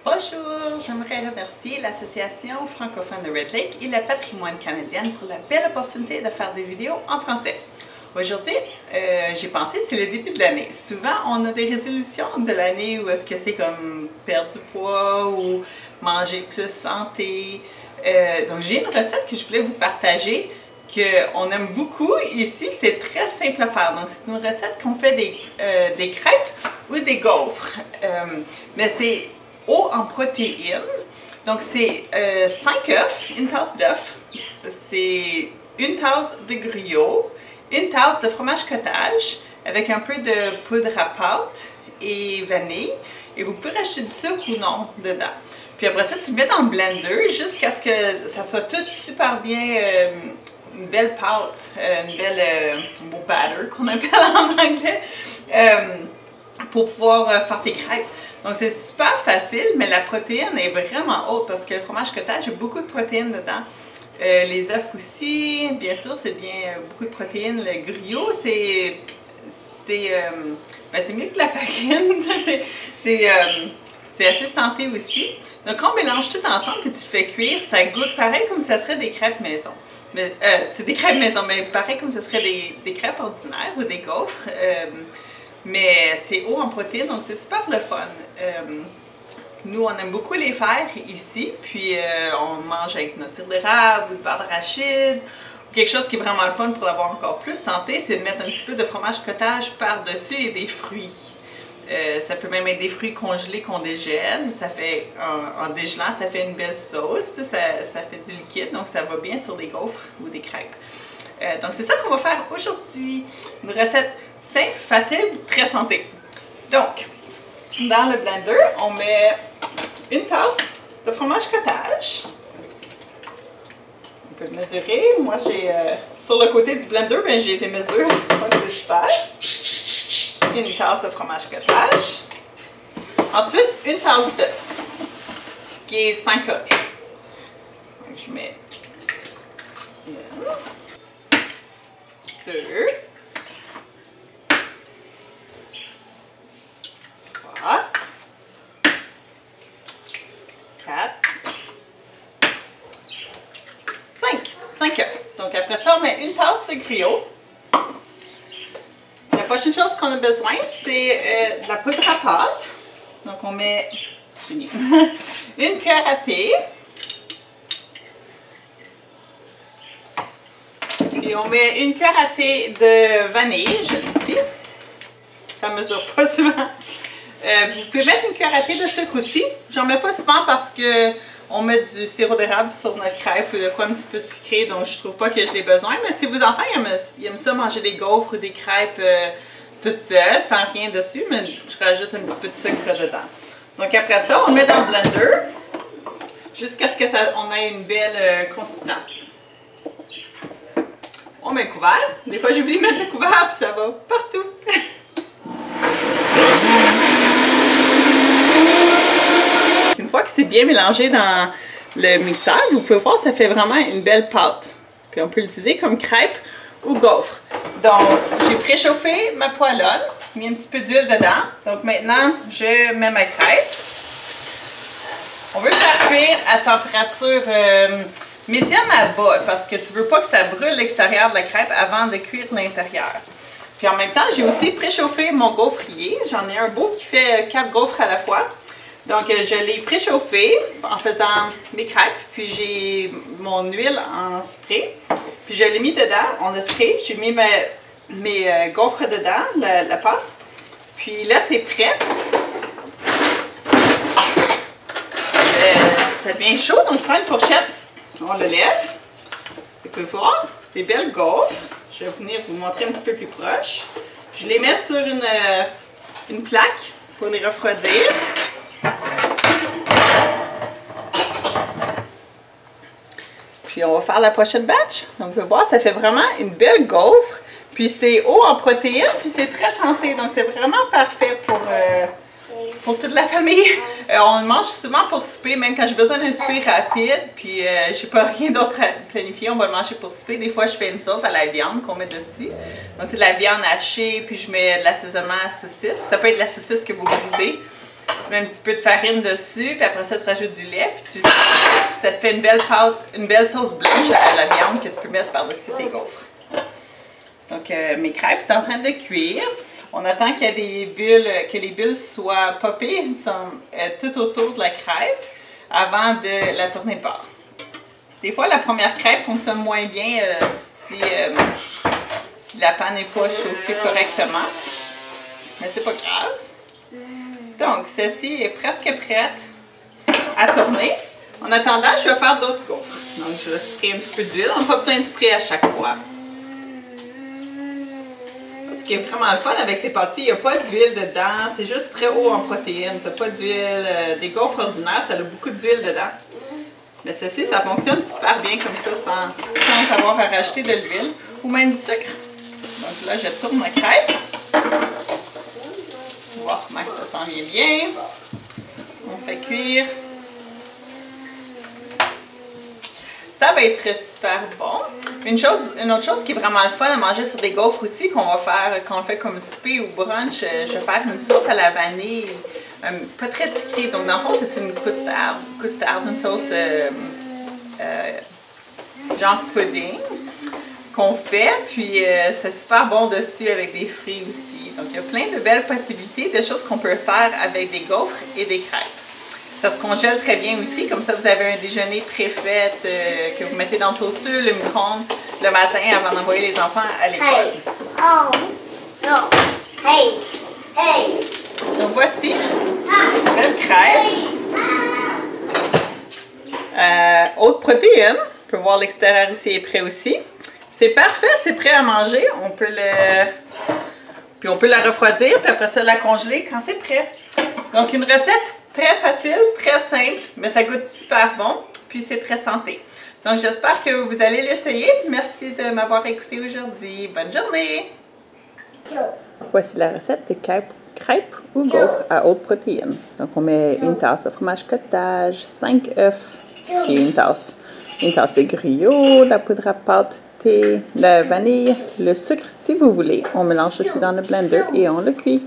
Bonjour, j'aimerais remercier l'Association francophone de Red Lake et le patrimoine canadien pour la belle opportunité de faire des vidéos en français. Aujourd'hui, j'ai pensé, c'est le début de l'année. Souvent, on a des résolutions de l'année où est-ce que c'est comme perdre du poids ou manger plus santé. Donc, j'ai une recette que je voulais vous partager qu'on aime beaucoup ici, c'est très simple à faire. Donc, c'est une recette qu'on fait des crêpes ou des gaufres. Mais c'est haut en protéines. Donc, c'est 5 œufs, une tasse d'œufs, c'est une tasse de gruyot, une tasse de fromage cottage avec un peu de poudre à pâte et vanille. Et vous pouvez rajouter du sucre ou non dedans. Puis après ça, tu le mets dans le blender jusqu'à ce que ça soit tout super bien, une belle pâte, un beau batter qu'on appelle en anglais, pour pouvoir faire tes crêpes. Donc c'est super facile, mais la protéine est vraiment haute parce que le fromage cottage a beaucoup de protéines dedans. Les œufs aussi, bien sûr, c'est bien beaucoup de protéines. Le gruyot, c'est mieux que la farine. C'est assez santé aussi. Donc on mélange tout ensemble et tu le fais cuire. Ça goûte pareil comme ça serait des crêpes maison. C'est des crêpes maison, mais pareil comme ça serait des crêpes ordinaires ou des gaufres. Mais c'est haut en protéines, donc c'est super le fun. Nous, on aime beaucoup les faire ici, puis on mange avec notre tire d'érable ou de beurre d'arachide. Quelque chose qui est vraiment le fun pour l'avoir encore plus santé, c'est de mettre un petit peu de fromage cottage par-dessus et des fruits. Ça peut même être des fruits congelés qu'on dégèle. Ça fait, en dégelant, ça fait une belle sauce. Ça fait du liquide, donc ça va bien sur des gaufres ou des crêpes. Donc c'est ça qu'on va faire aujourd'hui. Une recette simple, facile, très santé. Donc, dans le blender, on met une tasse de fromage cottage. On peut mesurer. Moi, j'ai sur le côté du blender, ben, j'ai été mesure. Donc, c'est super. Une tasse de fromage cottage. Ensuite, une tasse d'œuf, ce qui est 5 œufs. Donc, je mets 1, 2, 3, 4, 5 œufs. Donc après ça, on met une tasse de gruyot. La prochaine chose qu'on a besoin, c'est de la poudre à pâte. Donc on met une cuillère à thé. Puis on met une cuillère à thé de vanille, je l'ai ici. Ça ne mesure pas souvent. Vous pouvez mettre une cuillère à thé de sucre aussi. J'en mets pas souvent parce que on met du sirop d'érable sur notre crêpe, de quoi un petit peu sucré, donc je trouve pas que je l'ai besoin. Mais si vos enfants aiment ça, manger des gaufres ou des crêpes toutes seules, sans rien dessus, mais je rajoute un petit peu de sucre dedans. Donc après ça, on le met dans le blender jusqu'à ce qu'on ait une belle consistance. On met le couvert. Des fois, j'oublie de mettre le couvert, puis ça va partout. Une fois que c'est bien mélangé dans le mixeur, vous pouvez voir, ça fait vraiment une belle pâte. Puis on peut l'utiliser comme crêpe ou gaufre. Donc, j'ai préchauffé ma poêlonne, mis un petit peu d'huile dedans. Donc maintenant, je mets ma crêpe. On veut faire cuire à température médium à bas parce que tu ne veux pas que ça brûle l'extérieur de la crêpe avant de cuire l'intérieur. Puis en même temps, j'ai aussi préchauffé mon gaufrier. J'en ai un beau qui fait 4 gaufres à la fois. Donc, je l'ai préchauffé en faisant mes crêpes. Puis, j'ai mon huile en spray. Puis, je l'ai mis dedans. On a spray. J'ai mis mes gaufres dedans, la pâte. Puis là, c'est prêt. Ça devient chaud. Donc, je prends une fourchette. On le lève. Vous pouvez voir des belles gaufres. Je vais venir vous montrer un petit peu plus proche. Je les mets sur une plaque pour les refroidir. Puis on va faire la prochaine batch. Donc, vous pouvez voir, ça fait vraiment une belle gaufre. Puis c'est haut en protéines, puis c'est très santé. Donc, c'est vraiment parfait pour toute la famille. On le mange souvent pour souper, même quand j'ai besoin d'un souper rapide. Puis j'ai pas rien d'autre à planifier, on va le manger pour souper. Des fois, je fais une sauce à la viande qu'on met dessus. Donc, c'est de la viande hachée, puis je mets de l'assaisonnement à saucisse. Ça peut être de la saucisse que vous brisez. Tu mets un petit peu de farine dessus, puis après ça, tu rajoutes du lait, puis ça te fait une belle pâte, une belle sauce blanche à la viande que tu peux mettre par-dessus tes gaufres. Donc, mes crêpes sont en train de cuire. On attend qu'il y ait des bulles, que les bulles soient popées tout autour de la crêpe avant de la tourner de bord. Des fois, la première crêpe fonctionne moins bien si la panne n'est pas chauffée correctement. Mais c'est pas grave. Donc, celle-ci est presque prête à tourner. En attendant, je vais faire d'autres gaufres. Donc, je vais sprayer un petit peu d'huile. On n'a pas besoin de sprayer à chaque fois. Ce qui est vraiment le fun avec ces pâtisses, il n'y a pas d'huile dedans. C'est juste très haut en protéines. Tu n'as pas d'huile. Des gaufres ordinaires, ça a beaucoup d'huile dedans. Mais ceci, ça fonctionne super bien comme ça, sans avoir à rajouter de l'huile ou même du sucre. Donc là, je tourne ma crêpe. On va voir comment ça s'en vient bien. On fait cuire. Ça va être super bon. Une autre chose qui est vraiment le fun à manger sur des gaufres aussi, qu'on va faire quand on fait comme souper ou brunch, je vais faire une sauce à la vanille, pas très sucrée. Donc dans le fond, c'est une custard, une sauce genre pudding qu'on fait. Puis c'est super bon dessus avec des fruits aussi. Donc il y a plein de belles possibilités de choses qu'on peut faire avec des gaufres et des crêpes. Ça se congèle très bien aussi, comme ça vous avez un déjeuner préfait que vous mettez dans le toaster, le micro-ondes le matin avant d'envoyer les enfants à l'école. Hey. Oh. No. Hey. Hey. Donc voici une belle crêpe. Haute protéine. On peut voir l'extérieur ici est prêt aussi. C'est parfait, c'est prêt à manger. Puis on peut la refroidir, puis après ça la congeler quand c'est prêt. Donc une recette très facile, très simple, mais ça goûte super bon, puis c'est très santé. Donc j'espère que vous allez l'essayer. Merci de m'avoir écouté aujourd'hui. Bonne journée! Voici la recette des crêpes ou gaufres à haute protéine. Donc on met une tasse de fromage cottage, 5 œufs et une tasse de gruyot, la poudre à pâte, thé, la vanille, le sucre si vous voulez. On mélange tout dans le blender et on le cuit.